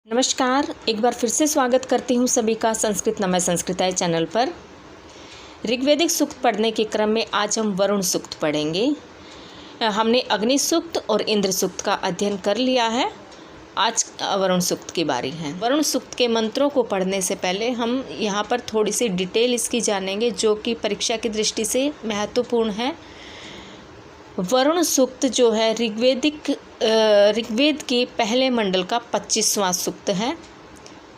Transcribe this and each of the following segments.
नमस्कार, एक बार फिर से स्वागत करती हूँ सभी का संस्कृत नमय संस्कृताय चैनल पर। ऋग्वेदिक सूक्त पढ़ने के क्रम में आज हम वरुण सूक्त पढ़ेंगे। हमने अग्नि सूक्त और इंद्र सूक्त का अध्ययन कर लिया है। आज वरुण सूक्त की बारी है। वरुण सूक्त के मंत्रों को पढ़ने से पहले हम यहाँ पर थोड़ी सी डिटेल इसकी जानेंगे, जो कि परीक्षा की दृष्टि से महत्वपूर्ण है। वरुण सूक्त जो है ऋग्वेद के पहले मंडल का 25वां सूक्त है।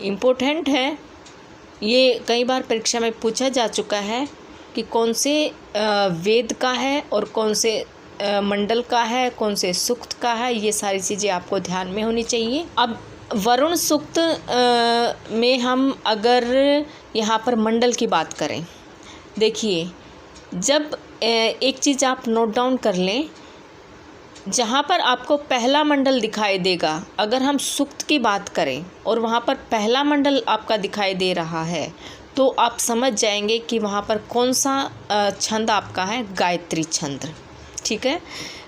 इम्पोर्टेंट है, ये कई बार परीक्षा में पूछा जा चुका है कि कौन से वेद का है और कौन से मंडल का है, कौन से सूक्त का है। ये सारी चीज़ें आपको ध्यान में होनी चाहिए। अब वरुण सूक्त में हम अगर यहाँ पर मंडल की बात करें, देखिए, जब एक चीज़ आप नोट डाउन कर लें, जहाँ पर आपको पहला मंडल दिखाई देगा, अगर हम सूक्त की बात करें और वहाँ पर पहला मंडल आपका दिखाई दे रहा है, तो आप समझ जाएंगे कि वहाँ पर कौन सा छंद आपका है, गायत्री छंद। ठीक है,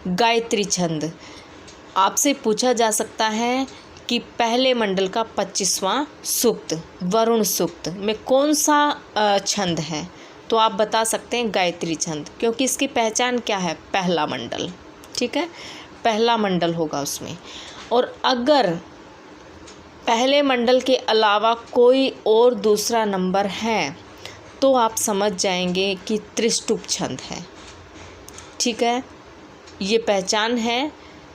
गायत्री छंद। आपसे पूछा जा सकता है कि पहले मंडल का 25वां सूक्त वरुण सूक्त में कौन सा छंद है, तो आप बता सकते हैं गायत्री छंद, क्योंकि इसकी पहचान क्या है, पहला मंडल। ठीक है, पहला मंडल होगा उसमें। और अगर पहले मंडल के अलावा कोई और दूसरा नंबर है तो आप समझ जाएंगे कि त्रिष्टुप छंद है। ठीक है, ये पहचान है।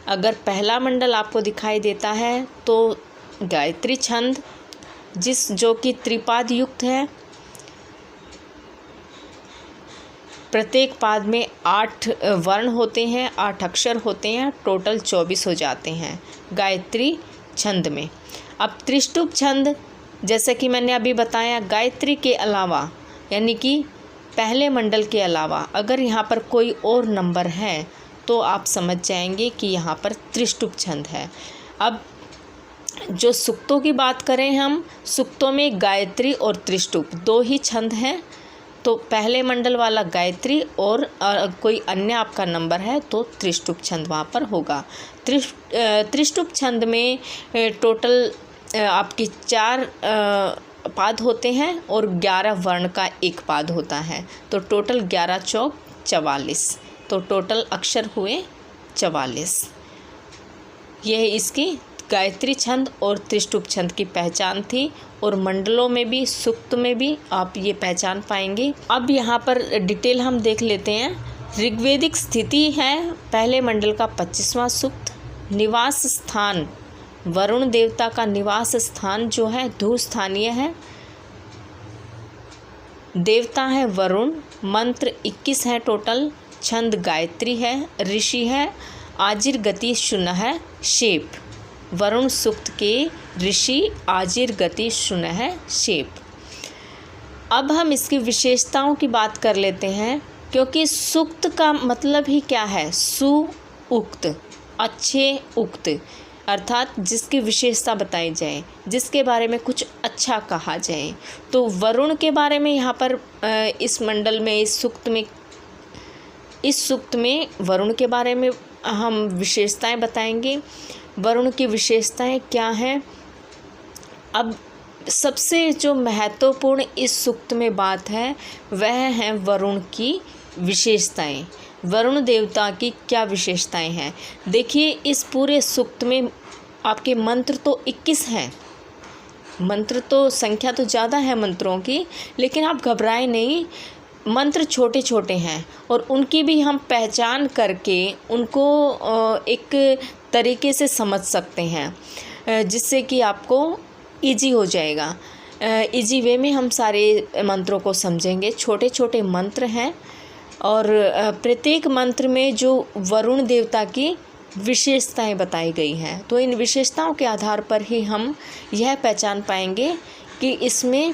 अगर पहला मंडल आपको दिखाई देता है तो गायत्री छंद, जो कि त्रिपाद युक्त है। प्रत्येक पाद में 8 वर्ण होते हैं, 8 अक्षर होते हैं, टोटल 24 हो जाते हैं गायत्री छंद में। अब त्रिष्टुप छंद, जैसे कि मैंने अभी बताया, गायत्री के अलावा यानी कि पहले मंडल के अलावा अगर यहाँ पर कोई और नंबर है तो आप समझ जाएंगे कि यहाँ पर त्रिष्टुप छंद है। अब जो सूक्तों की बात करें, हम सूक्तों में गायत्री और त्रिष्टुप 2 ही छंद हैं। तो पहले मंडल वाला गायत्री और कोई अन्य आपका नंबर है तो त्रिष्टुप छंद वहाँ पर होगा। त्रिष्टुप छंद में टोटल आपकी 4 पाद होते हैं और 11 वर्ण का एक पाद होता है। तो टोटल 11 चौक 44, तो टोटल अक्षर हुए 44। यह इसकी गायत्री छंद और त्रिष्टुप छंद की पहचान थी, और मंडलों में भी सूक्त में भी आप ये पहचान पाएंगे। अब यहाँ पर डिटेल हम देख लेते हैं। ऋग्वेदिक स्थिति है पहले मंडल का 25वां सूक्त। निवास स्थान, वरुण देवता का निवास स्थान जो है धू स्थानीय है। देवता है वरुण। मंत्र 21 है टोटल। छंद गायत्री है। ऋषि है। आजिर गति शून्य है। शेप, वरुण सूक्त के ऋषि आजिर गति शून्य है, शेप। अब हम इसकी विशेषताओं की बात कर लेते हैं, क्योंकि सूक्त का मतलब ही क्या है, सुउक्त, अच्छे उक्त, अर्थात जिसकी विशेषता बताई जाए, जिसके बारे में कुछ अच्छा कहा जाए। तो वरुण के बारे में यहाँ पर इस मंडल में, इस सूक्त में वरुण के बारे में हम विशेषताएं बताएंगे। वरुण की विशेषताएं क्या हैं? अब सबसे जो महत्वपूर्ण इस सूक्त में बात है वह है वरुण की विशेषताएं। वरुण देवता की क्या विशेषताएं हैं? देखिए, इस पूरे सूक्त में आपके मंत्र तो 21 हैं। मंत्र तो संख्या तो ज़्यादा है मंत्रों की, लेकिन आप घबराएं नहीं। मंत्र छोटे छोटे हैं और उनकी भी हम पहचान करके उनको एक तरीके से समझ सकते हैं, जिससे कि आपको इजी हो जाएगा। इजी वे में हम सारे मंत्रों को समझेंगे। छोटे छोटे मंत्र हैं और प्रत्येक मंत्र में जो वरुण देवता की विशेषताएं बताई गई हैं, तो इन विशेषताओं के आधार पर ही हम यह पहचान पाएंगे कि इसमें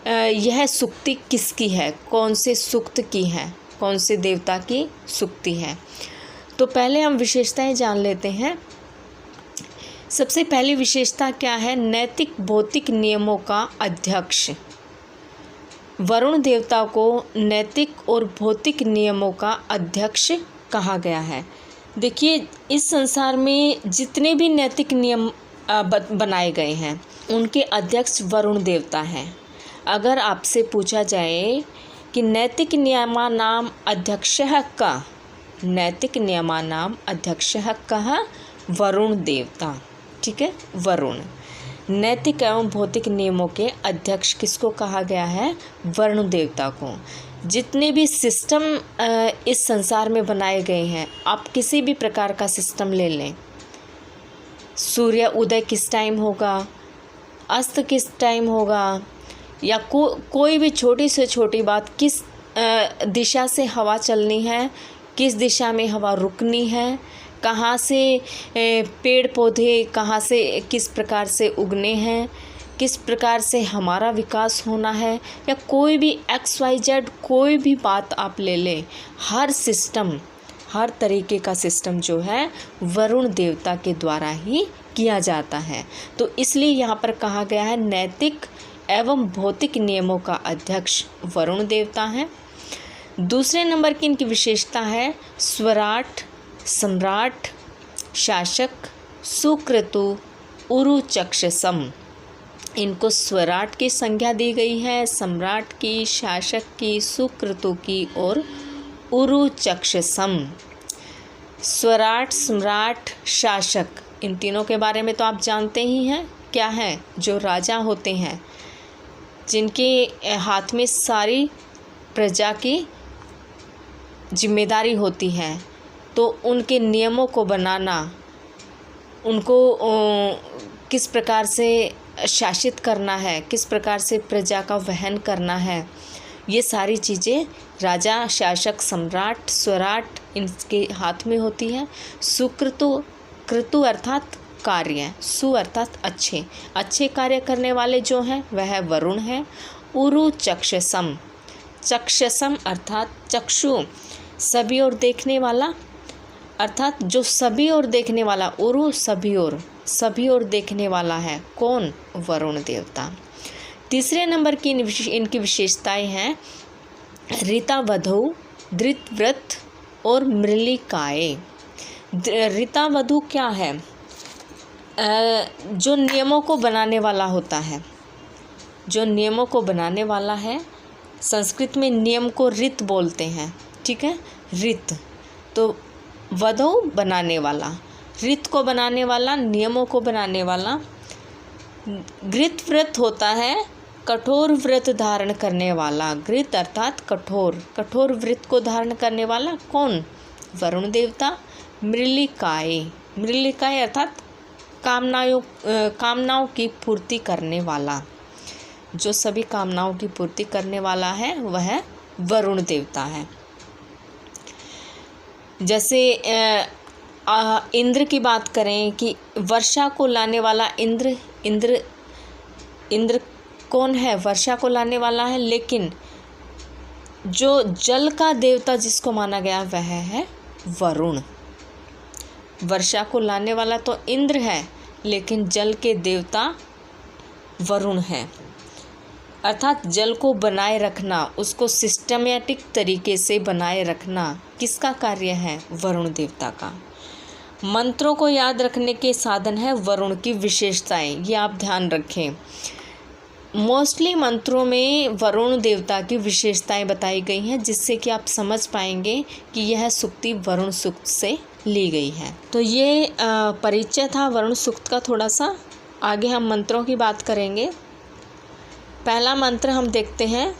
यह सूक्ति किसकी है, कौन से सूक्त की है, कौन से देवता की सूक्ति है। तो पहले हम विशेषताएं जान लेते हैं। सबसे पहली विशेषता क्या है? नैतिक भौतिक नियमों का अध्यक्ष। वरुण देवता को नैतिक और भौतिक नियमों का अध्यक्ष कहा गया है। देखिए, इस संसार में जितने भी नैतिक नियम बनाए गए हैं। उनके अध्यक्ष वरुण देवता हैं। अगर आपसे पूछा जाए कि नैतिक नियमानाम अध्यक्षः कः, नैतिक नियमानाम अध्यक्षः कः, वरुण देवता। ठीक है, वरुण। नैतिक एवं भौतिक नियमों के अध्यक्ष किसको कहा गया है? वरुण देवता को। जितने भी सिस्टम इस संसार में बनाए गए हैं, आप किसी भी प्रकार का सिस्टम ले लें, सूर्य उदय किस टाइम होगा, अस्त किस टाइम होगा, या कोई भी छोटी से छोटी बात, किस दिशा से हवा चलनी है, किस दिशा में हवा रुकनी है, कहाँ से पेड़ पौधे कहाँ से किस प्रकार से उगने हैं, किस प्रकार से हमारा विकास होना है, या कोई भी XYZ कोई भी बात आप ले लें, हर सिस्टम, हर तरीके का सिस्टम जो है वरुण देवता के द्वारा ही किया जाता है। तो इसलिए यहाँ पर कहा गया है नैतिक एवं भौतिक नियमों का अध्यक्ष वरुण देवता है। दूसरे नंबर की इनकी विशेषता है स्वराट, सम्राट, शासक, सुक्रतु, उरुचक्षसम। इनको स्वराट की संज्ञा दी गई है, सम्राट की, शासक की, सुक्रतु की और उरुचक्षसम। स्वराट, सम्राट, शासक, इन तीनों के बारे में तो आप जानते ही हैं। क्या है? जो राजा होते हैं, जिनके हाथ में सारी प्रजा की जिम्मेदारी होती है, तो उनके नियमों को बनाना, उनको किस प्रकार से शासित करना है, किस प्रकार से प्रजा का वहन करना है, ये सारी चीज़ें राजा, शासक, सम्राट, स्वराट इनके हाथ में होती है। सुक्रतु, कृतु अर्थात कार्य, सु अर्थात अच्छे, अच्छे कार्य करने वाले जो हैं वह वरुण है। उरु चक्षसम, चक्षसम अर्थात चक्षु, सभी ओर देखने वाला, अर्थात जो सभी ओर देखने वाला, उरु सभी ओर देखने वाला है। कौन? वरुण देवता। तीसरे नंबर की इनकी विशेषताएं हैं ऋतावधू, धृतव्रत और मृलिकाए। ऋतावधू क्या है? जो नियमों को बनाने वाला होता है, जो नियमों को बनाने वाला है। संस्कृत में नियम को ऋत बोलते हैं। ठीक है, ऋत। तो वधू बनाने वाला, ऋत को बनाने वाला, नियमों को बनाने वाला। घृत व्रत होता है कठोर व्रत धारण करने वाला। घृत अर्थात कठोर, कठोर व्रत को धारण करने वाला। कौन? वरुण देवता। मृलिकाए, मृलिकाए अर्थात कामनाओं की पूर्ति करने वाला। जो सभी कामनाओं की पूर्ति करने वाला है वह वरुण देवता है। जैसे इंद्र की बात करें कि वर्षा को लाने वाला इंद्र, इंद्र कौन है? वर्षा को लाने वाला है। लेकिन जो जल का देवता जिसको माना गया वह है वरुण। वर्षा को लाने वाला तो इंद्र है, लेकिन जल के देवता वरुण है। अर्थात जल को बनाए रखना, उसको सिस्टमैटिक तरीके से बनाए रखना किसका कार्य है? वरुण देवता का। मंत्रों को याद रखने के साधन है वरुण की विशेषताएं, ये आप ध्यान रखें। मोस्टली मंत्रों में वरुण देवता की विशेषताएं बताई गई हैं, जिससे कि आप समझ पाएंगे कि यह सूक्ति वरुण सूक्त से ली गई है। तो ये परिचय था वरुण सूक्त का थोड़ा सा। आगे हम मंत्रों की बात करेंगे। पहला मंत्र हम देखते हैं,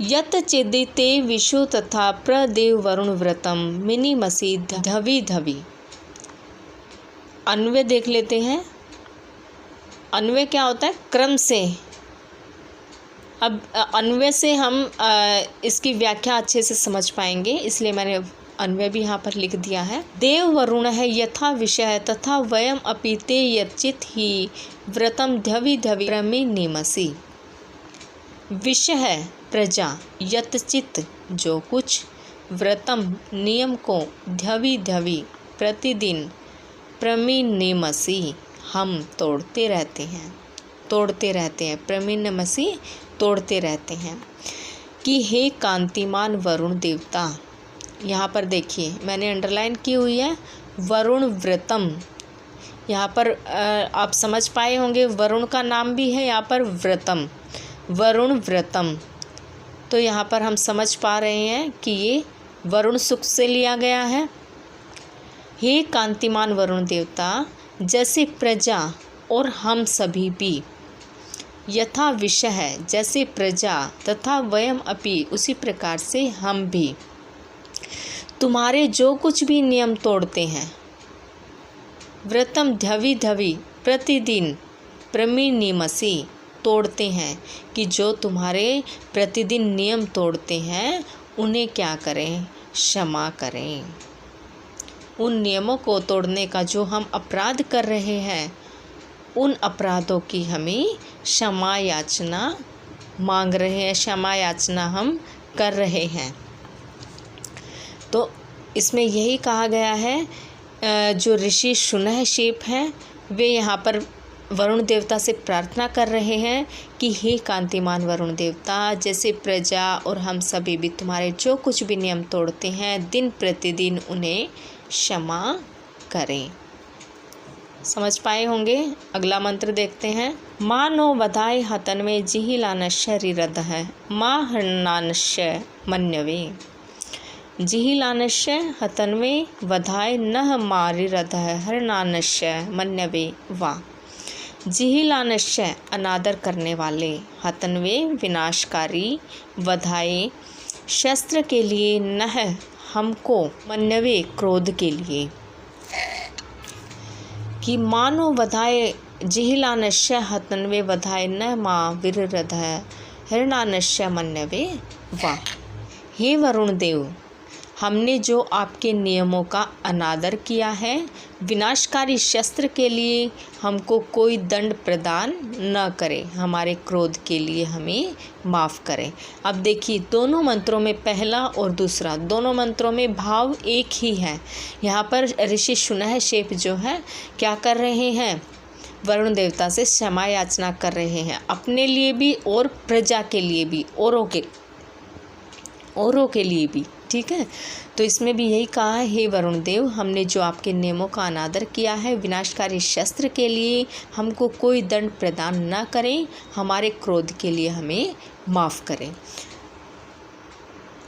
यत चिदिते विशु तथा प्रदेव वरुण व्रतम मिनिमसी धवी धवी। अन्वय देख लेते हैं। अन्वय क्या होता है? क्रम से। अब अन्वय से हम इसकी व्याख्या अच्छे से समझ पाएंगे, इसलिए मैंने अन्वय भी यहाँ पर लिख दिया है। देव वरुण है यथा विषय तथा वयम अपीते यचित ही व्रतम धवी धवी क्रमी निमसी। विषय है प्रजा, यतचित जो कुछ, व्रतम नियम को, धवी धवी प्रतिदिन, प्रमीनिमसी हम तोड़ते रहते हैं, प्रमीनिमसी तोड़ते रहते हैं। कि हे कांतिमान वरुण देवता, यहाँ पर देखिए मैंने अंडरलाइन की हुई है वरुण व्रतम, यहाँ पर आप समझ पाए होंगे वरुण का नाम भी है यहाँ पर व्रतम, वरुण व्रतम। तो यहाँ पर हम समझ पा रहे हैं कि ये वरुण सूक्त से लिया गया है। हे कांतिमान वरुण देवता, जैसे प्रजा और हम सभी भी, यथा विषय है जैसे प्रजा तथा वयम अपि उसी प्रकार से हम भी, तुम्हारे जो कुछ भी नियम तोड़ते हैं, व्रतम धवी धवी प्रतिदिन प्रमीनिमसी तोड़ते हैं, कि जो तुम्हारे प्रतिदिन नियम तोड़ते हैं उन्हें क्या करें, क्षमा करें। उन नियमों को तोड़ने का जो हम अपराध कर रहे हैं उन अपराधों की हमें क्षमा याचना मांग रहे हैं, क्षमा याचना हम कर रहे हैं। तो इसमें यही कहा गया है, जो ऋषि शुनहशेप हैं वे यहाँ पर वरुण देवता से प्रार्थना कर रहे हैं कि हे कांतिमान वरुण देवता, जैसे प्रजा और हम सभी भी तुम्हारे जो कुछ भी नियम तोड़ते हैं दिन प्रतिदिन उन्हें क्षमा करें। समझ पाए होंगे। अगला मंत्र देखते हैं। माँ नो वधाय हतन्वे जिहिलानश्य रिरदः माँ हरणानश्य मन्यवे। जिहिलानश्य हतन्वे वधाय नः माँ रिरदः हरणानश्य मन्यवे वा। जिहिलानश्य अनादर करने वाले, हतन्वे विनाशकारी, वधाए शस्त्र के लिए, नह हमको, मन्यवे क्रोध के लिए। कि मानो वधाए जिहिलानश्य हतन्वे वधाए न माँ विररधः हरणानश्य मन्यवे वा। हे वरुण देव, हमने जो आपके नियमों का अनादर किया है, विनाशकारी शस्त्र के लिए हमको कोई दंड प्रदान न करे, हमारे क्रोध के लिए हमें माफ़ करें। अब देखिए दोनों मंत्रों में, पहला और दूसरा, दोनों मंत्रों में भाव एक ही है। यहाँ पर ऋषि शुनहशेप जो है क्या कर रहे हैं, वरुण देवता से क्षमा याचना कर रहे हैं, अपने लिए भी और प्रजा के लिए भी, औरों के लिए भी। ठीक है, तो इसमें भी यही कहा है, हे वरुण देव, हमने जो आपके नियमों का अनादर किया है, विनाशकारी शस्त्र के लिए हमको कोई दंड प्रदान न करें, हमारे क्रोध के लिए हमें माफ़ करें।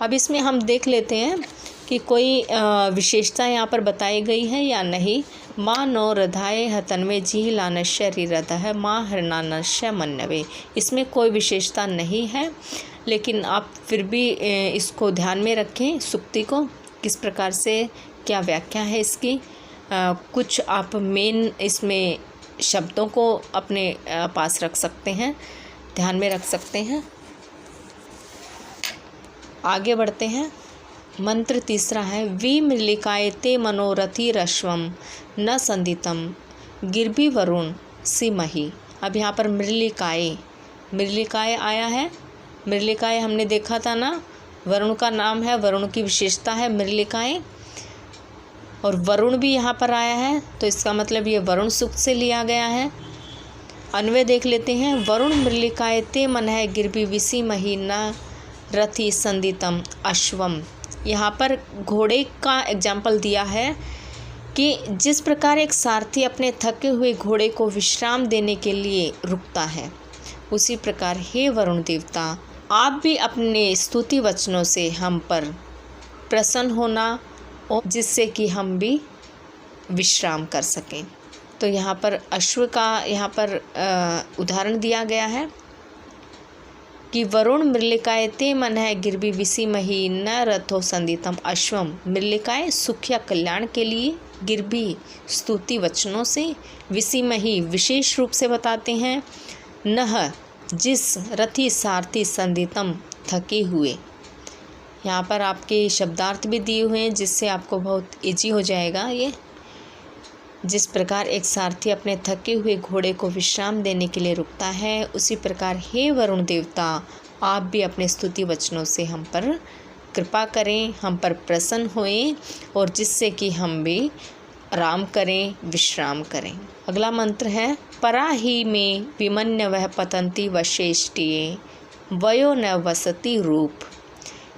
अब इसमें हम देख लेते हैं कि कोई विशेषता यहाँ पर बताई गई है या नहीं। माँ नो रधाए हतन्वे जिहिलानश्य रिरदः माँ हरणानश्य मन्यवे। इसमें कोई विशेषता नहीं है, लेकिन आप फिर भी इसको ध्यान में रखें, सुक्ति को किस प्रकार से, क्या व्याख्या है इसकी। कुछ आप मेन इसमें शब्दों को अपने पास रख सकते हैं, ध्यान में रख सकते हैं। आगे बढ़ते हैं। मंत्र तीसरा है। विमृलिकायते मनोरथी रश्वम न संदितम गिरभी वरुण सीमहि। अब यहाँ पर मृलिकाय आया है। मृलिकाय हमने देखा था ना, वरुण का नाम है, वरुण की विशेषता है मृलिकाय, और वरुण भी यहाँ पर आया है, तो इसका मतलब ये वरुण सूक्त से लिया गया है। अन्वय देख लेते हैं। वरुण मृलिकायते मन है गिरभी विसी महीना रथी संदितम अश्वम। यहाँ पर घोड़े का एग्जाम्पल दिया है कि जिस प्रकार एक सारथी अपने थके हुए घोड़े को विश्राम देने के लिए रुकता है, उसी प्रकार हे वरुण देवता, आप भी अपने स्तुति वचनों से हम पर प्रसन्न होना, और जिससे कि हम भी विश्राम कर सकें। तो यहाँ पर अश्व का यहाँ पर उदाहरण दिया गया है कि वरुण मृलिकायते मन है गिरभी विसी मही न रथो संदितम अश्वम। मृलिकाय सुख या कल्याण के लिए, गिरभी स्तुति वचनों से, विसी मही विशेष रूप से बताते हैं, नह जिस, रथी सारथी संदितम थके हुए। यहाँ पर आपके शब्दार्थ भी दिए हुए हैं जिससे आपको बहुत इजी हो जाएगा ये। जिस प्रकार एक सारथी अपने थके हुए घोड़े को विश्राम देने के लिए रुकता है, उसी प्रकार हे वरुण देवता, आप भी अपने स्तुति वचनों से हम पर कृपा करें, हम पर प्रसन्न होएं, और जिससे कि हम भी आराम करें, विश्राम करें। अगला मंत्र है। परा ही में विमन्य वह पतंती वशेष्टिये वयो न वसति रूप।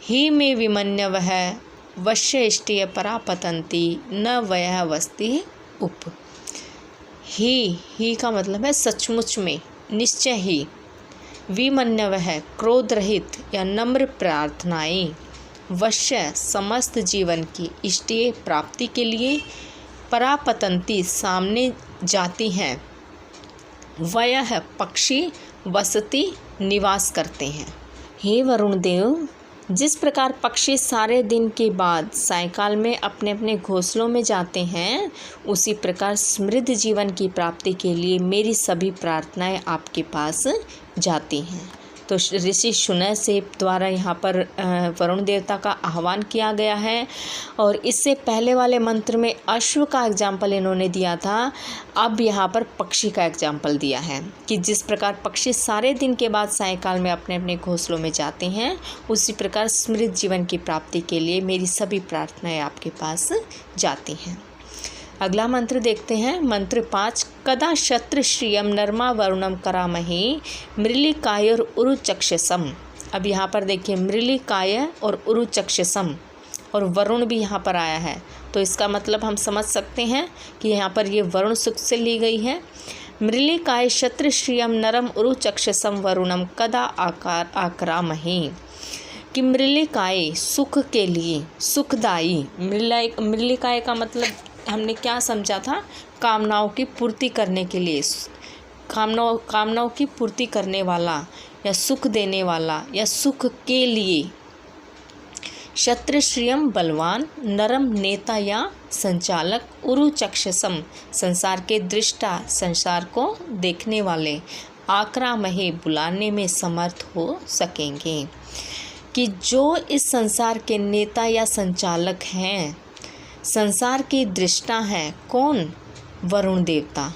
ही में विमन्य वह वशेष्टिय परा पतंती न वयः वसति उप। ही का मतलब है सचमुच में, निश्चय ही। विमन्यवः क्रोध रहित या नम्र प्रार्थनाएं। वश्य समस्त जीवन की इष्टीय प्राप्ति के लिए परापतंती सामने जाती हैं। वयः पक्षी वसति निवास करते हैं। हे वरुण देव, जिस प्रकार पक्षी सारे दिन के बाद सायंकाल में अपने अपने घोंसलों में जाते हैं, उसी प्रकार समृद्ध जीवन की प्राप्ति के लिए मेरी सभी प्रार्थनाएं आपके पास जाती हैं। तो ऋषि शूनैसेन द्वारा यहाँ पर वरुण देवता का आह्वान किया गया है। और इससे पहले वाले मंत्र में अश्व का एग्जाम्पल इन्होंने दिया था, अब यहाँ पर पक्षी का एग्जाम्पल दिया है कि जिस प्रकार पक्षी सारे दिन के बाद सायंकाल में अपने अपने घोंसलों में जाते हैं, उसी प्रकार समृद्ध जीवन की प्राप्ति के लिए मेरी सभी प्रार्थनाएं आपके पास जाती हैं। अगला मंत्र देखते हैं, मंत्र 5। कदा शत्र श्रियम नरमा वरुणम करामहि मृलिकाय और उरुचक्षसम। अब यहाँ पर देखिए मृलिकाय और उरुचक्षसम और वरुण भी यहाँ पर आया है, तो इसका मतलब हम समझ सकते हैं कि यहाँ पर ये वरुण सूक्त से ली गई है। मृलिकाय शत्र श्रियम नरम उरुचक्षसम वरुणम कदा आकरामहि। कि मृलिकाय सुख के लिए, सुखदायी। मृलिकाय का मतलब हमने क्या समझा था, कामनाओं की पूर्ति करने के लिए, कामनाओं की पूर्ति करने वाला या सुख देने वाला या सुख के लिए। क्षत्रश्रियम बलवान, नरम नेता या संचालक, उरुचक्षसम संसार के दृष्टा, संसार को देखने वाले, आक्रामहे बुलाने में समर्थ हो सकेंगे। कि जो इस संसार के नेता या संचालक हैं, संसार की दृष्टा हैं, कौन? वरुण देवता।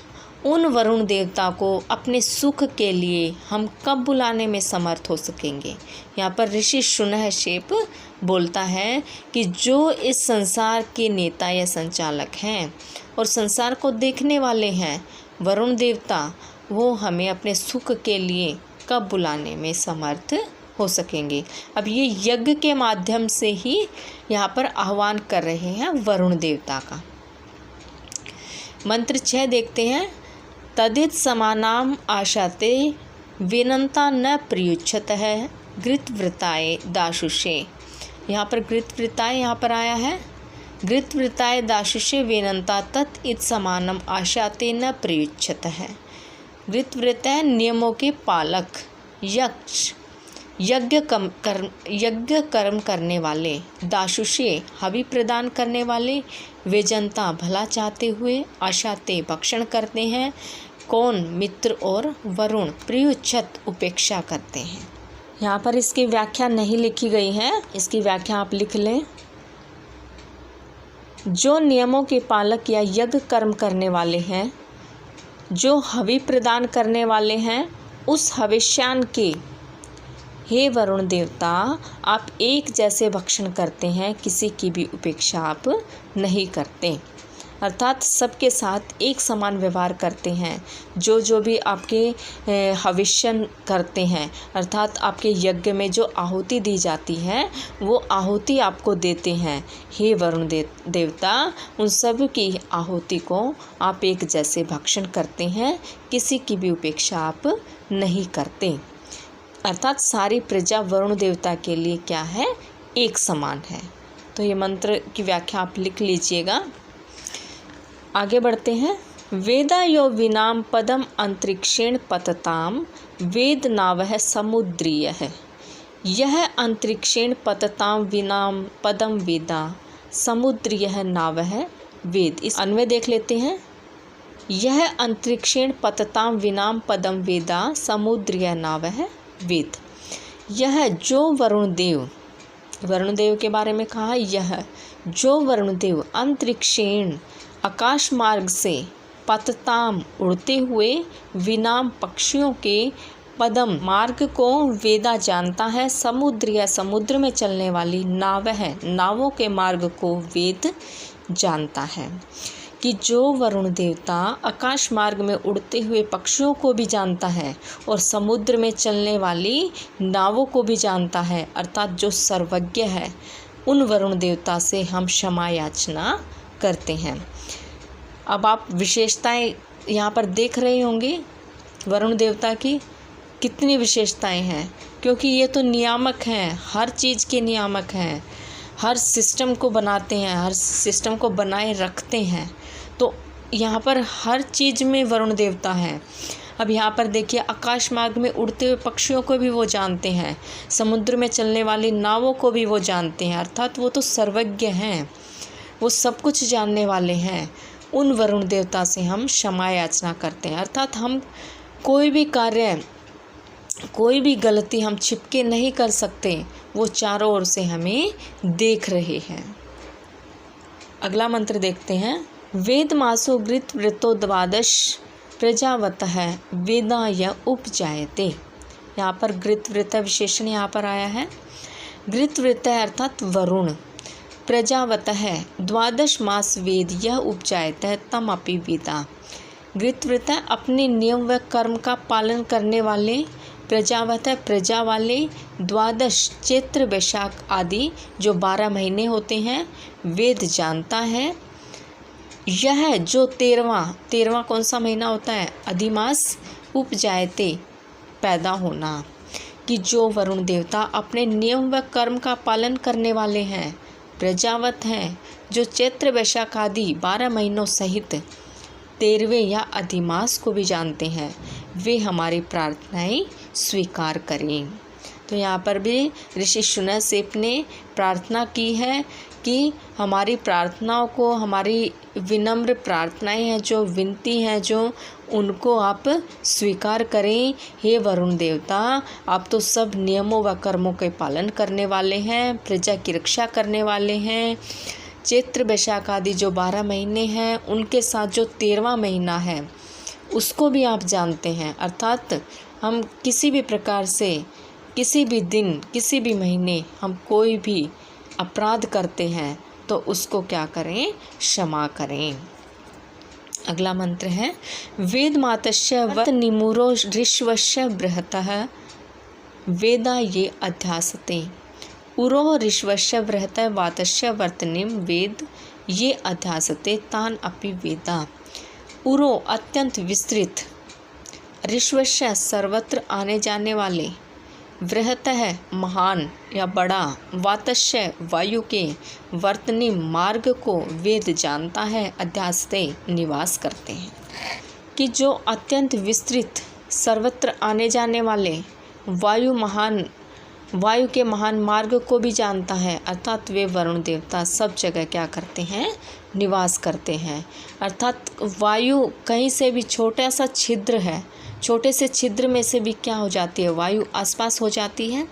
उन वरुण देवता को अपने सुख के लिए हम कब बुलाने में समर्थ हो सकेंगे? यहाँ पर ऋषि शूनैसेन बोलता है कि जो इस संसार के नेता या संचालक हैं और संसार को देखने वाले हैं, वरुण देवता, वो हमें अपने सुख के लिए कब बुलाने में समर्थ हो सकेंगे। अब ये यज्ञ के माध्यम से ही यहाँ पर आह्वान कर रहे हैं वरुण देवता का। मंत्र 6 देखते हैं, तदित समानाम आशाते विनंता न प्रयुच्छतः घृतवृताय दाशुषे। यहाँ पर घृतवृताय यहाँ पर आया है, घृतवृताय दाशुषे विनंता तत् इत समानम आशाते न प्रयुच्छतः। घृतवृताय नियमों के पालक, यक्ष, यज्ञ कर्म करने वाले, दाशुषे हवि प्रदान करने वाले, वे जनता भला चाहते हुए आशाते भक्षण करते हैं। कौन? मित्र और वरुण प्रयुच्छत उपेक्षा करते हैं। यहाँ पर इसकी व्याख्या नहीं लिखी गई है, इसकी व्याख्या आप लिख लें। जो नियमों के पालक या यज्ञ कर्म करने वाले हैं, जो हवि प्रदान करने वाले हैं, उस हविष्यान के, हे वरुण देवता, आप एक जैसे भक्षण करते हैं, किसी की भी उपेक्षा आप नहीं करते, अर्थात सबके साथ एक समान व्यवहार करते हैं। जो भी आपके हविष्यन करते हैं, अर्थात आपके यज्ञ में जो आहुति दी जाती है, वो आहुति आपको देते हैं। हे वरुण देवता, उन सब की आहुति को आप एक जैसे भक्षण करते हैं, किसी की भी उपेक्षा आप नहीं करते, अर्थात सारी प्रजा वरुण देवता के लिए क्या है? एक समान है। तो ये मंत्र की व्याख्या आप लिख लीजिएगा। आगे बढ़ते हैं। वेदा यो विनाम पदम अंतरिक्षेण पतताम वेद नावः समुद्रीय है। यह अंतरिक्षेण पतताम विनाम पदम वेदा समुद्रीय नावः वेद। इस अन्वय देख लेते हैं। यह अंतरिक्षेण पतताम विनाम पदम वेदा समुद्रीय नावः वेद। यह जो वरुण देव के बारे में कहा, यह जो वरुण देव अंतरिक्षेण आकाश मार्ग से पतताम उड़ते हुए विनाम पक्षियों के पदम मार्ग को वेदा जानता है, समुद्र या समुद्र में चलने वाली नाव है, नावों के मार्ग को वेद जानता है। कि जो वरुण देवता आकाश मार्ग में उड़ते हुए पक्षियों को भी जानता है और समुद्र में चलने वाली नावों को भी जानता है, अर्थात जो सर्वज्ञ है, उन वरुण देवता से हम क्षमा याचना करते हैं। अब आप विशेषताएं यहाँ पर देख रहे होंगे वरुण देवता की कितनी विशेषताएं हैं, क्योंकि ये तो नियामक हैं, हर चीज़ के नियामक हैं, हर सिस्टम को बनाते हैं, हर सिस्टम को बनाए रखते हैं। तो यहाँ पर हर चीज़ में वरुण देवता हैं। अब यहाँ पर देखिए, आकाश मार्ग में उड़ते हुए पक्षियों को भी वो जानते हैं, समुद्र में चलने वाली नावों को भी वो जानते हैं, अर्थात वो तो सर्वज्ञ हैं, वो सब कुछ जानने वाले हैं। उन वरुण देवता से हम क्षमा याचना करते हैं, अर्थात हम कोई भी कार्य, कोई भी गलती हम छिपके नहीं कर सकते, वो चारों ओर से हमें देख रहे हैं। अगला मंत्र देखते हैं। वेद मासो गृत वृतो द्वादश प्रजावतः वेदाय उपजायते। यहाँ पर गृत वृत विशेषण यहाँ पर आया है। गृत वृत अर्थात वरुण, प्रजावतः द्वादश मास वेद यह उपजायतः तम अपि वेदा। गृत वृत अपने नियम व कर्म का पालन करने वाले, प्रजावतः प्रजा वाले, द्वादश चैत्र वैशाख आदि जो 12 महीने होते हैं वेद जानता है। यह जो 13वां कौन सा महीना होता है? अधिमास उपजायते पैदा होना, कि जो वरुण देवता अपने नियम व कर्म का पालन करने वाले हैं, प्रजावत हैं, जो चैत्र वैशाख आदि 12 महीनों सहित 13वें या अधिमास को भी जानते हैं, वे हमारी प्रार्थनाएं स्वीकार करें। तो यहाँ पर भी ऋषि शुनैसेप ने प्रार्थना की है कि हमारी प्रार्थनाओं को, हमारी विनम्र प्रार्थनाएं हैं, जो विनती हैं, जो उनको आप स्वीकार करें। हे वरुण देवता, आप तो सब नियमों व कर्मों के पालन करने वाले हैं, प्रजा की रक्षा करने वाले हैं। चैत्र वैशाख आदि जो 12 महीने हैं, उनके साथ जो 13वां महीना है उसको भी आप जानते हैं, अर्थात हम किसी भी प्रकार से, किसी भी दिन, किसी भी महीने हम कोई भी अपराध करते हैं तो उसको क्या करें? क्षमा करें। अगला मंत्र है। वेद मातस्य वत निमुरो ऋष्वस्य बृहतः वेदा ये अध्यासते। उरो ऋष्वस्य बृहतः वातस्य वर्तनिम वेद ये अध्यासते तान अपि वेदा। उरो अत्यंत विस्तृत, ऋष्वस्य सर्वत्र आने जाने वाले, वृहतः महान या बड़ा, वातस्य वायु के, वर्तनी मार्ग को वेद जानता है, अध्यासते निवास करते हैं। कि जो अत्यंत विस्तृत, सर्वत्र आने जाने वाले, वायु के महान मार्ग को भी जानता है, अर्थात वे वरुण देवता सब जगह क्या करते हैं? निवास करते हैं। अर्थात वायु कहीं से भी छोटा सा छिद्र है, छोटे से छिद्र में से भी क्या हो जाती है? वायु आसपास हो जाती है,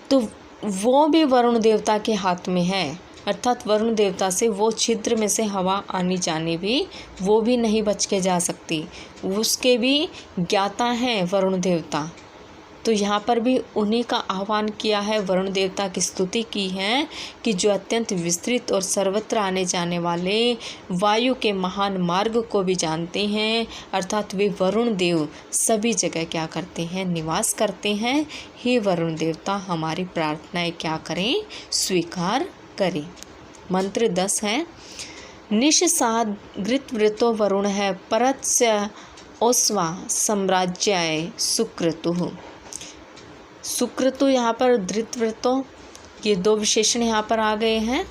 तो वो भी वरुण देवता के हाथ में है, अर्थात वरुण देवता से वो छिद्र में से हवा आनी जाने भी, वो भी नहीं बच के जा सकती, उसके भी ज्ञाता हैं वरुण देवता। तो यहाँ पर भी उन्हीं का आह्वान किया है, वरुण देवता की स्तुति की है कि जो अत्यंत विस्तृत और सर्वत्र आने जाने वाले वायु के महान मार्ग को भी जानते हैं, अर्थात वे वरुण देव सभी जगह क्या करते हैं? निवास करते हैं। हे वरुण देवता, हमारी प्रार्थनाएं क्या करें? स्वीकार करें। मंत्र 10 है। निषसाद घृतवृतो वरुण है परस्य ओस्वा साम्राज्याय सुक्रतुः। सुक्रतु यहाँ पर धृतवृतो, ये 2 विशेषण यहाँ पर आ गए हैं।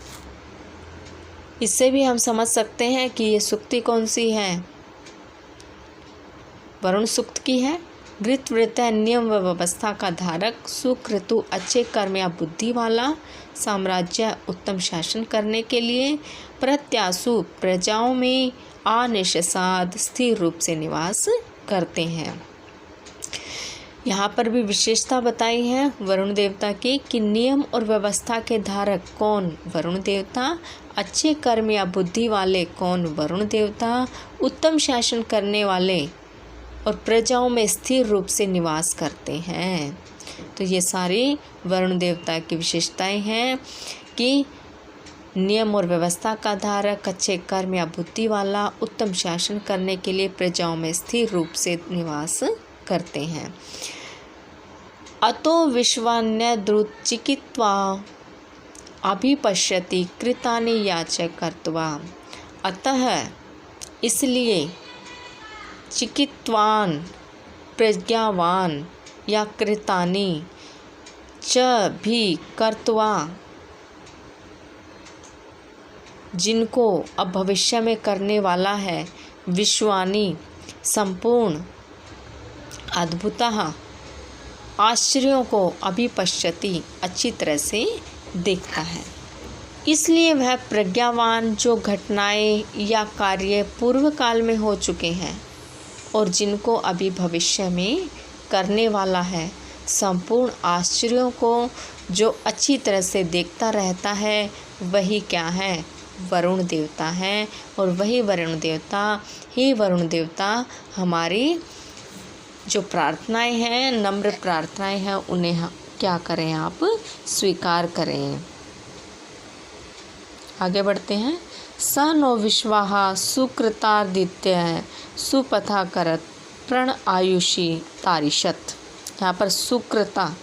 इससे भी हम समझ सकते हैं कि ये सुक्ति कौन सी है? वरुण सुक्त की है। घृतवृत है नियम व व्यवस्था का धारक, सुक्रतु अच्छे कर्म या बुद्धि वाला, साम्राज्य उत्तम शासन करने के लिए, प्रत्यासु प्रजाओं में अनिषसाद स्थिर रूप से निवास करते हैं। यहाँ पर भी विशेषता बताई है वरुण देवता की कि नियम और व्यवस्था के धारक कौन? वरुण देवता। अच्छे कर्म या बुद्धि वाले कौन? वरुण देवता। उत्तम शासन करने वाले और प्रजाओं में स्थिर रूप से निवास करते हैं। तो ये सारी वरुण देवता की विशेषताएं हैं कि नियम और व्यवस्था का धारक, अच्छे कर्म या बुद्धि वाला, उत्तम शासन करने के लिए प्रजाओं में स्थिर रूप से निवास करते हैं। अतो विश्वान्यद्रुचिकित्वा अभिपश्यति कृतानि याच कर्त्वा। अतः इसलिए चिकित्वान, प्रज्ञावान या कृतानि च भी कर्त्वा, जिनको अब भविष्य में करने वाला है, विश्वानि संपूर्ण, अद्भुतः आश्चर्यों को अभिपश्यति अच्छी तरह से देखता है। इसलिए वह प्रज्ञावान जो घटनाएं या कार्य पूर्व काल में हो चुके हैं और जिनको अभी भविष्य में करने वाला है, संपूर्ण आश्चर्यों को जो अच्छी तरह से देखता रहता है, वही क्या है? वरुण देवता है। और वही वरुण देवता, हे वरुण देवता, हमारी जो प्रार्थनाएं हैं, नम्र प्रार्थनाएं हैं, उन्हें क्या करें? आप स्वीकार करें। आगे बढ़ते हैं। स नो विश्वाहा सुकृतादित्य सुपथा करत प्रण आयुषी तारिशत। यहाँ पर सुकृता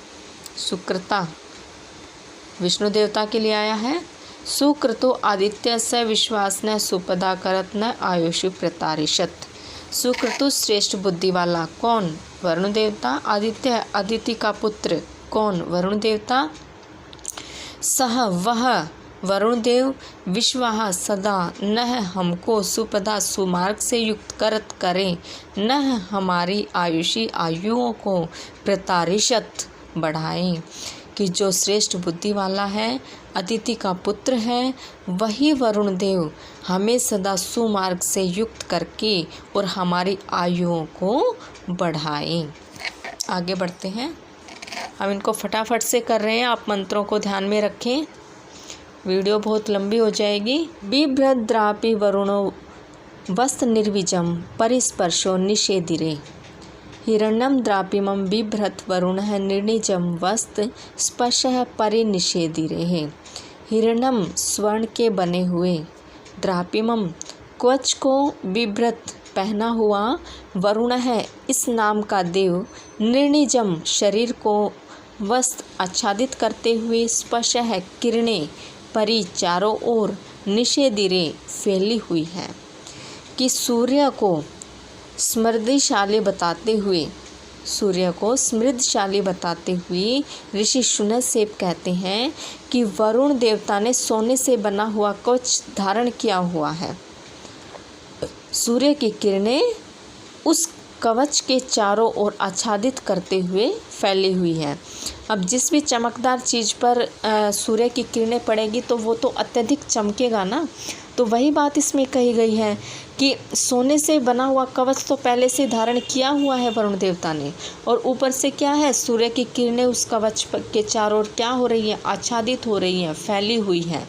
विष्णु देवता के लिए आया है। सुकृतो आदित्य स विश्वास न सुपदा करत न आयुषु प्रतारिशत। सुकृतु श्रेष्ठ बुद्धि वाला कौन? वरुण देवता। आदित्य अदिति का पुत्र कौन? वरुण देवता। सह वह वरुण देव विश्वाहा सदा नह हमको सुपदा सुमार्ग से युक्त करत करें, नह हमारी आयुषी आयुओं को प्रतारिशत बढ़ाएं। कि जो श्रेष्ठ बुद्धि वाला है, अदिति का पुत्र है, वही वरुण देव हमें सदा सुमार्ग से युक्त करके और हमारी आयुओं को बढ़ाएं। आगे बढ़ते हैं। हम इनको फटाफट से कर रहे हैं, आप मंत्रों को ध्यान में रखें, वीडियो बहुत लंबी हो जाएगी। बिभ्रद्रापि वरुणो वस्त निर्विजम परिस्पर्शो निषेधिरे। हिरण्यम द्रापिमं बिभ्रत वरुणः निर्निजम वस्त स्पर्शः परिनिषेधिरे। हिरण्यम स्वर्ण के बने हुए, द्रापिमम कवच को बिभ्रत पहना हुआ, वरुण है इस नाम का देव, निर्निजम शरीर को वस्त्र आच्छादित करते हुए, स्पर्श है किरणें परी चारों ओर, निषेधिरे फैली हुई है। कि सूर्य को समृद्धिशाली बताते हुए, सूर्य को समृद्धशाली बताते हुए ऋषि शुनसेप कहते हैं कि वरुण देवता ने सोने से बना हुआ कवच धारण किया हुआ है। सूर्य की किरणें उस कवच के चारों ओर आच्छादित करते हुए फैली हुई है। अब जिस भी चमकदार चीज़ पर सूर्य की किरणें पड़ेगी तो वो तो अत्यधिक चमकेगा ना। तो वही बात इसमें कही गई है कि सोने से बना हुआ कवच तो पहले से धारण किया हुआ है वरुण देवता ने, और ऊपर से क्या है, सूर्य की किरणें उस कवच के चारों ओर क्या हो रही है, आच्छादित हो रही हैं, फैली हुई है,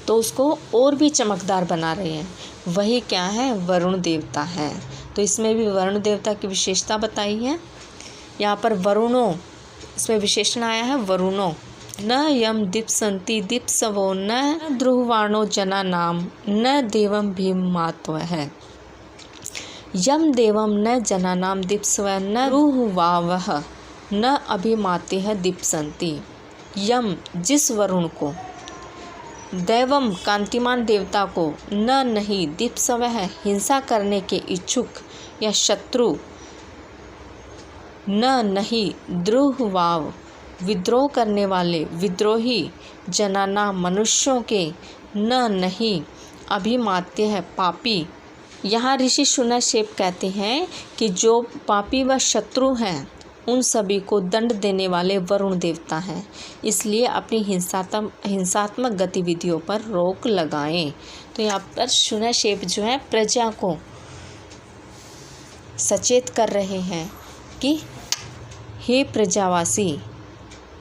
तो उसको और भी चमकदार बना रहे हैं। वही क्या है, वरुण देवता है। तो इसमें भी वरुण देवता की विशेषता बताई है। यहाँ पर वरुणों, इसमें विशेषण आया है वरुणों। न यम दीप्सन्ति दीप्सवो न ध्रुवाणो जना नाम न देवम भीमात्व है। यम देवम न जना नाम दीप्सव न ध्रुवावह न अभिमाते है दीप्सन्ति। यम जिस वरुण को, दैवम कांतिमान देवता को, न नहीं दीप्सव है हिंसा करने के इच्छुक या शत्रु, न नहीं द्रुहवाव विद्रोह करने वाले विद्रोही, जनाना मनुष्यों के, न नहीं अभिमात्य है पापी। यहाँ ऋषि शुनसेप कहते हैं कि जो पापी व शत्रु हैं उन सभी को दंड देने वाले वरुण देवता हैं, इसलिए अपनी हिंसात्मक गतिविधियों पर रोक लगाएं। तो यहाँ पर शुनसेप जो है प्रजा को सचेत कर रहे हैं कि हे प्रजावासी,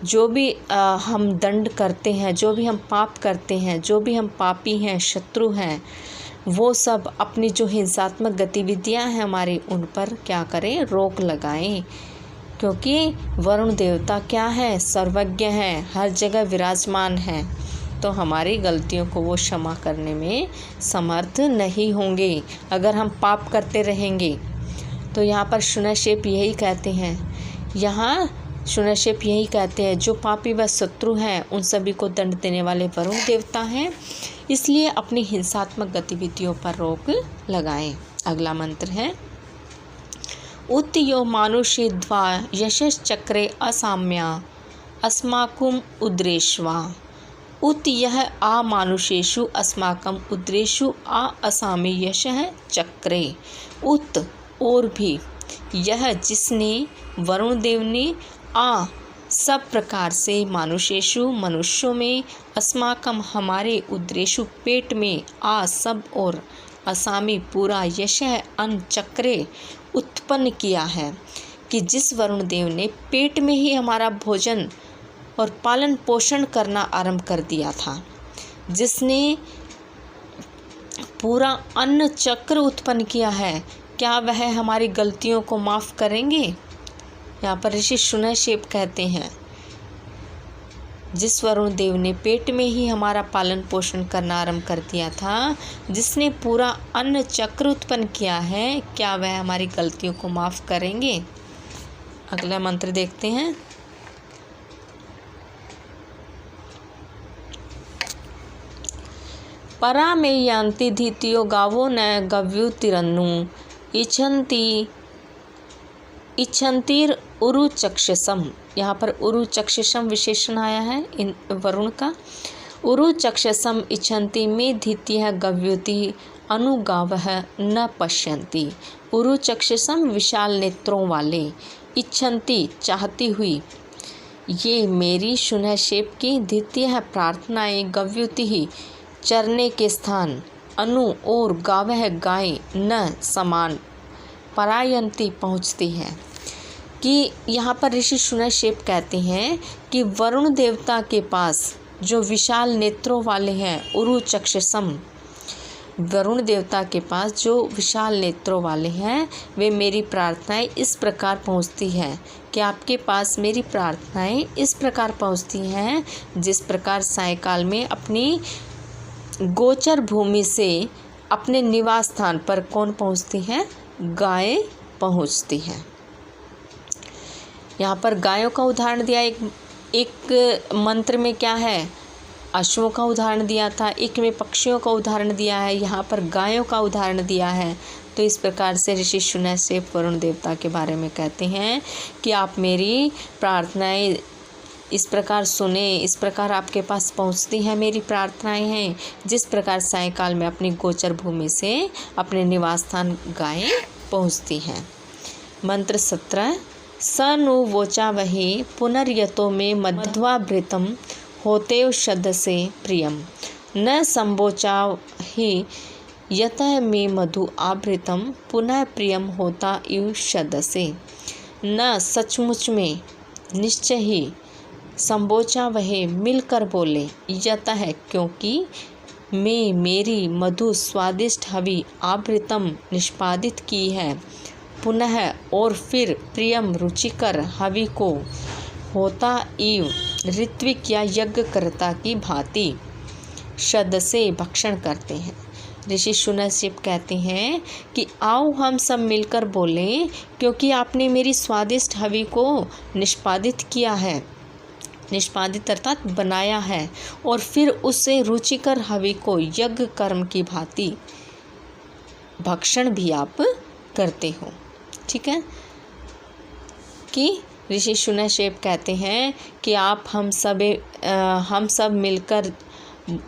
जो भी हम दंड करते हैं, जो भी हम पाप करते हैं, जो भी हम पापी हैं, शत्रु हैं, वो सब अपनी जो हिंसात्मक गतिविधियां हैं हमारी, उन पर क्या करें, रोक लगाएं। क्योंकि वरुण देवता क्या है, सर्वज्ञ है, हर जगह विराजमान है, तो हमारी गलतियों को वो क्षमा करने में समर्थ नहीं होंगे अगर हम पाप करते रहेंगे। तो यहाँ पर शुनसेप यही कहते हैं, यहाँ शुनसेप यही कहते हैं जो पापी व शत्रु हैं उन सभी को दंड देने वाले वरुण देवता हैं, इसलिए अपनी हिंसात्मक गतिविधियों पर रोक लगाएं। अगला मंत्र है उत यो मानुषेद्वा यशश्चक्रे असाम्या अस्माकं उद्रेश्वा। उत यह आ मानुषेषु अस्माकं उद्रेषु आ असामी यशः चक्रे। उत और भी, यह जिसने, वरुण देव ने, आ सब प्रकार से, मानुषेषु मनुष्यों में, अस्माकम हमारे, उद्रेषु पेट में, आ सब और, असामी पूरा, यशः अन्न, चक्रे उत्पन्न किया है। कि जिस वरुण देव ने पेट में ही हमारा भोजन और पालन पोषण करना आरंभ कर दिया था, जिसने पूरा अन्न चक्र उत्पन्न किया है, क्या वह हमारी गलतियों को माफ़ करेंगे? यहाँ पर ऋषि शुनैश्रेष्ठ कहते हैं जिस वरुण देव ने पेट में ही हमारा पालन पोषण करना आरंभ कर दिया था, जिसने पूरा अन्न चक्र उत्पन्न किया है, क्या वह हमारी गलतियों को माफ़ करेंगे? अगला मंत्र देखते हैं। परा में यान्ति धीतियो गावो न गव्युतिरन्नु इच्छन्तिर उरुचक्षसम। यहाँ पर उरुचक्षसम विशेषण आया है इन वरुण का। उरुचक्षसम इच्छन्ति में धीत्य गव्युति अनुगावह न पश्यन्ति। उरुचक्षसम विशाल नेत्रों वाले, इच्छन्ति चाहती हुई, ये मेरी शुनैश्रेष्ठ की द्वितीय प्रार्थनाएं, गव्युति ही चरने के स्थान, अनु और गावह गाय, न समान, परायंती पहुँचती है। कि यहाँ पर ऋषि शुनैश्रेष्ठ कहते हैं कि वरुण देवता के पास जो विशाल नेत्रों वाले हैं, उरुचक्षसम, वरुण देवता के पास जो विशाल नेत्रों वाले हैं, वे मेरी प्रार्थनाएं इस प्रकार पहुँचती हैं कि आपके पास मेरी प्रार्थनाएं इस प्रकार पहुँचती हैं जिस प्रकार सायकाल में अपनी गोचर भूमि से अपने निवास स्थान पर कौन पहुँचती हैं? गाय पहुँचती हैं। यहाँ पर गायों का उदाहरण दिया, एक मंत्र में क्या है, अश्वों का उदाहरण दिया था, एक में पक्षियों का उदाहरण दिया है, यहाँ पर गायों का उदाहरण दिया है। तो इस प्रकार से ऋषि शुनैश्रेष्ठ वरुण देवता के बारे में कहते हैं कि आप मेरी प्रार्थनाएं इस प्रकार सुने, इस प्रकार आपके पास पहुंचती हैं मेरी प्रार्थनाएं हैं, जिस प्रकार सायकाल में अपनी गोचर भूमि से अपने निवास स्थान गायें पहुंचती हैं। मंत्र 17 स नु वोचा वही पुनर्यतो में मध्वाभृतम होतेव शद से प्रियम न संबोचा ही यतः में मधु आवृतम पुनः प्रियम होता इव शद से। न सचमुच में, निश्चय ही, संबोचा वह मिलकर बोले, यतः क्योंकि, मैं मेरी मधु स्वादिष्ट हवि आवृतम निष्पादित की है, पुनः और फिर प्रियम रुचिकर हवि को होता इव ऋत्विक या यज्ञकर्ता की भांति शद से भक्षण करते हैं। ऋषि शुनैश्रेष्ठ कहते हैं कि आओ हम सब मिलकर बोलें, क्योंकि आपने मेरी स्वादिष्ट हवि को निष्पादित किया है, निष्पादित अर्थात बनाया है, और फिर उससे रुचिकर हवि को यज्ञ कर्म की भांति भक्षण भी आप करते हो। ठीक है, कि ऋषि शुनैश्रेष्ठ कहते हैं कि आप हम सब मिलकर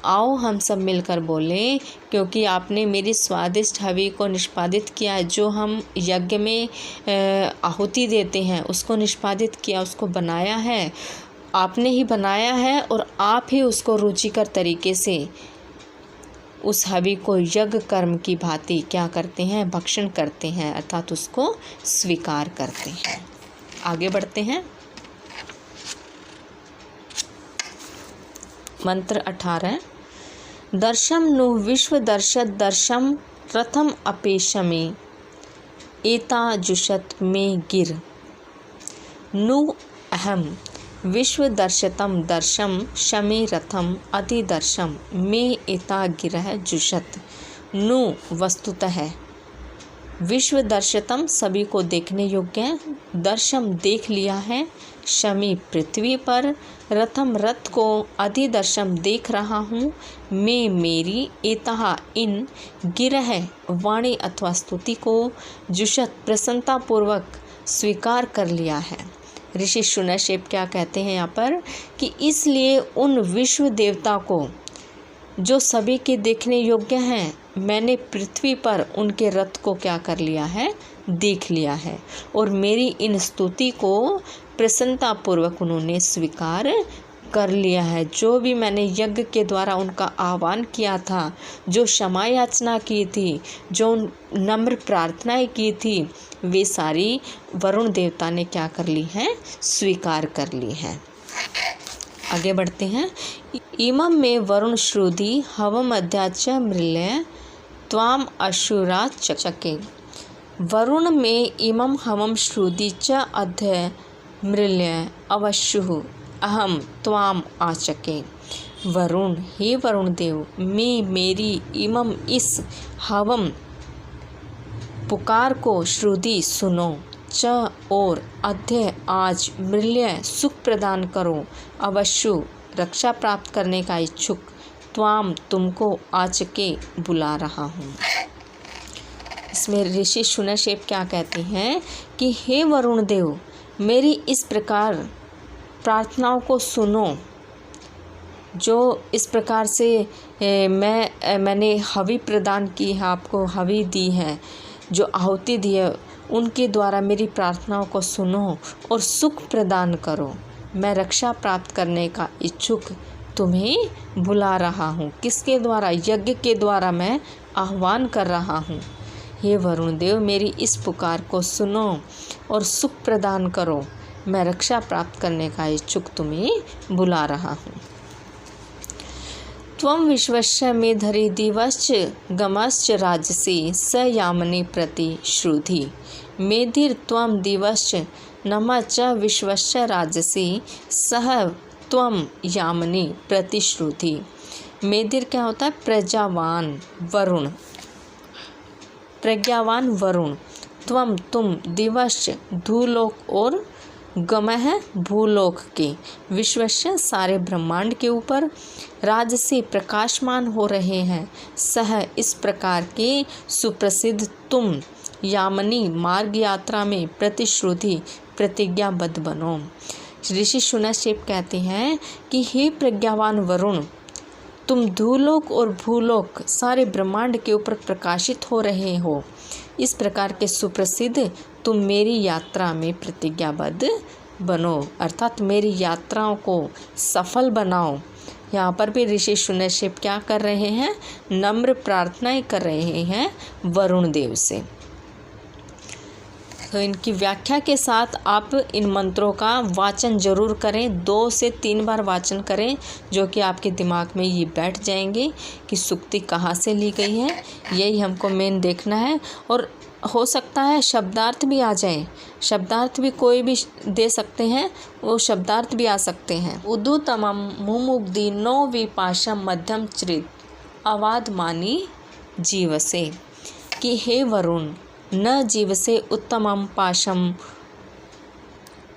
आओ हम सब मिलकर बोलें, क्योंकि आपने मेरी स्वादिष्ट हवि को निष्पादित किया है, जो हम यज्ञ में आहुति देते हैं उसको निष्पादित किया, उसको बनाया है, आपने ही बनाया है, और आप ही उसको रुचिकर तरीके से उस हवि को यज्ञ कर्म की भांति क्या करते हैं? भक्षण करते हैं, अर्थात उसको स्वीकार करते हैं। आगे बढ़ते हैं। मंत्र 18 दर्शम नु विश्व दर्शम प्रथम अपेशमे एता जुषत में गिर नु अहम विश्व दर्शतम दर्शम शमे रथम अधिदर्शम में एता गिरह जुषत नु वस्तुतः विश्व दर्शतम सभी को देखने योग्य है, दर्शम देख लिया है, शमी पृथ्वी पर, रथम रथ को, अधिदर्शम देख रहा हूँ, मैं मेरी, एतहा इन, गिरह वाणी अथवा स्तुति को, जुषत प्रसन्नतापूर्वक स्वीकार कर लिया है। ऋषि शुनशेप क्या कहते हैं यहाँ पर कि इसलिए उन विश्व देवता को जो सभी के देखने योग्य हैं, मैंने पृथ्वी पर उनके रथ को क्या कर लिया है, देख लिया है, और मेरी इन स्तुति को प्रसन्नतापूर्वक उन्होंने स्वीकार कर लिया है। जो भी मैंने यज्ञ के द्वारा उनका आह्वान किया था, जो क्षमा याचना की थी, जो नम्र प्रार्थनाएं की थी, वे सारी वरुण देवता ने क्या कर ली हैं, स्वीकार कर ली हैं। आगे बढ़ते हैं। इमं में वरुण श्रुधि हवम अध्याच मृल्य त्वाम अशुरा चके। वरुण में इमं हवम श्रुधि च अध्य मृल्य अवश्यु अहम त्वाम आचके। वरुण, हे वरुण देव, मैं मेरी इमं इस हवम पुकार को श्रुधि सुनो, च और अध्य आज मृल्य सुख प्रदान करो, अवश्य रक्षा प्राप्त करने का इच्छुक, त्वाम तुमको आचके बुला रहा हूँ। इसमें ऋषि शुनशेप क्या कहते हैं कि हे वरुण देव, मेरी इस प्रकार प्रार्थनाओं को सुनो, जो इस प्रकार से मैंने हवि प्रदान की है, आपको हवि दी है, जो आहुति दी है, उनके द्वारा मेरी प्रार्थनाओं को सुनो और सुख प्रदान करो। मैं रक्षा प्राप्त करने का इच्छुक तुम्हें बुला रहा हूँ। किसके द्वारा? यज्ञ के द्वारा मैं आह्वान कर रहा हूँ। हे वरुण देव, मेरी इस पुकार को सुनो और सुख प्रदान करो। मैं रक्षा प्राप्त करने का इच्छुक तुम्हें बुला रहा हूँ। त्वं विश्वस्य मेधरि दिवश्च गमश्च राजसी स यामनि प्रति श्रुधि। मेधिर त्वं दिवश्च नमः च विश्वस्य राजसी सह त्वं यामनि प्रति श्रुधि। मेधिर क्या होता है? प्रजावान वरुण, प्रज्ञावान वरुण। त्वं तुम, दिवश्च धूलोक और गमः भूलोक के, विश्वस्य सारे ब्रह्मांड के ऊपर, राजसी प्रकाशमान हो रहे हैं, सह इस प्रकार के सुप्रसिद्ध तुम, यामनी मार्ग यात्रा में प्रतिश्रुति प्रतिज्ञाबद्ध बनो। ऋषि शुनशेप कहते हैं कि हे प्रज्ञावान वरुण, तुम धूलोक और भूलोक सारे ब्रह्मांड के ऊपर प्रकाशित हो रहे हो। इस प्रकार के सुप्रसिद्ध तुम मेरी यात्रा में प्रतिज्ञाबद्ध बनो, अर्थात मेरी यात्राओं को सफल बनाओ। यहाँ पर भी ऋषि शुनशेप क्या कर रहे हैं? नम्र प्रार्थनाएं कर रहे हैं वरुण देव से। तो इनकी व्याख्या के साथ आप इन मंत्रों का वाचन जरूर करें, 2 से 3 बार वाचन करें, जो कि आपके दिमाग में ये बैठ जाएंगे कि सुक्ति कहाँ से ली गई है। यही हमको मेन देखना है। और हो सकता है शब्दार्थ भी आ जाए, शब्दार्थ भी कोई भी दे सकते हैं, वो शब्दार्थ भी आ सकते हैं। उदुतमम मुमुग्धि नो विपाशम मध्यम चरित अवाद मानी जीवसे। कि हे वरुण, न जीव से उत्तमम पाशम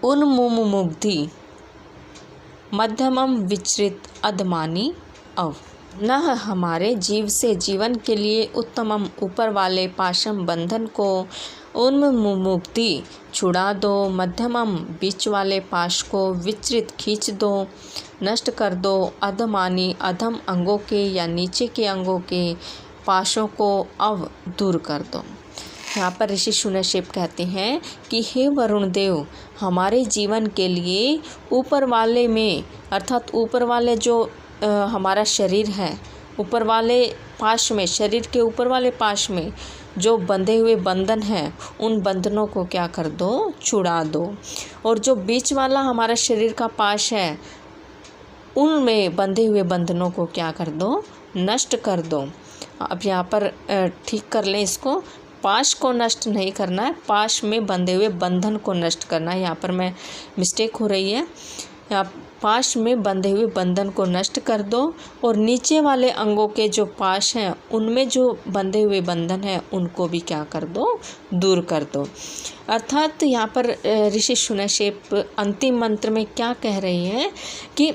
उन्मुमुग्धि मध्यमम विचरित अधमानी अव। न हमारे जीव से जीवन के लिए उत्तमम ऊपर वाले पाशम बंधन को उन्मुमुग्धि छुड़ा दो, मध्यमम बीच वाले पाश को विचरित खींच दो, नष्ट कर दो, अधमानी अधम अंगों के या नीचे के अंगों के पाशों को अव दूर कर दो। यहाँ पर ऋषि शुनशेप कहते हैं कि हे वरुण देव, हमारे जीवन के लिए ऊपर वाले में, अर्थात ऊपर वाले जो हमारा शरीर है, ऊपर वाले पाश में, शरीर के ऊपर वाले पाश में जो बंधे हुए बंधन हैं, उन बंधनों को क्या कर दो? छुड़ा दो। और जो बीच वाला हमारा शरीर का पाश है, उनमें बंधे हुए बंधनों को क्या कर दो? नष्ट कर दो। अब यहाँ पर ठीक कर लें इसको, पाश को नष्ट नहीं करना है, पाश में बंधे हुए बंधन को नष्ट करना है। यहाँ पर मैं मिस्टेक हो रही है। पाश में बंधे हुए बंधन को नष्ट कर दो और नीचे वाले अंगों के जो पाश हैं उनमें जो बंधे हुए बंधन हैं उनको भी क्या कर दो, दूर कर दो। अर्थात यहाँ पर ऋषि शून्यक्षेप अंतिम मंत्र में क्या कह रही है कि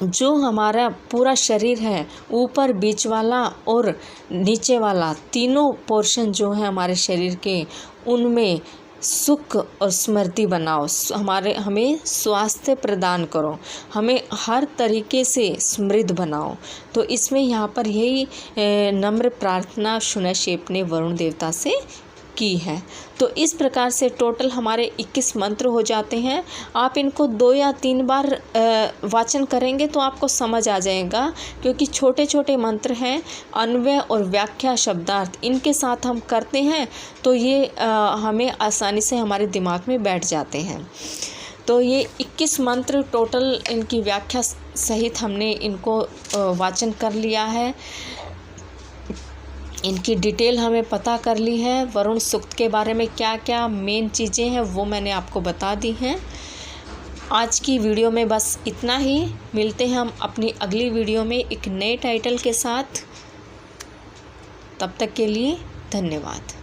जो हमारा पूरा शरीर है, ऊपर, बीच वाला और नीचे वाला, तीनों पोर्शन जो है हमारे शरीर के, उनमें सुख और स्मृति बनाओ, हमें स्वास्थ्य प्रदान करो, हमें हर तरीके से समृद्ध बनाओ। तो इसमें यहाँ पर यही नम्र प्रार्थना शून्यक्षेप ने वरुण देवता से की है। तो इस प्रकार से टोटल हमारे 21 मंत्र हो जाते हैं। आप इनको 2 या 3 बार वाचन करेंगे तो आपको समझ आ जाएगा, क्योंकि छोटे छोटे मंत्र हैं, अन्वय और व्याख्या शब्दार्थ इनके साथ हम करते हैं तो ये हमें आसानी से हमारे दिमाग में बैठ जाते हैं। तो ये 21 मंत्र टोटल, इनकी व्याख्या सहित हमने इनको वाचन कर लिया है। इनकी डिटेल हमें पता कर ली है। वरुण सूक्त के बारे में क्या क्या मेन चीज़ें हैं वो मैंने आपको बता दी हैं। आज की वीडियो में बस इतना ही। मिलते हैं हम अपनी अगली वीडियो में एक नए टाइटल के साथ। तब तक के लिए धन्यवाद।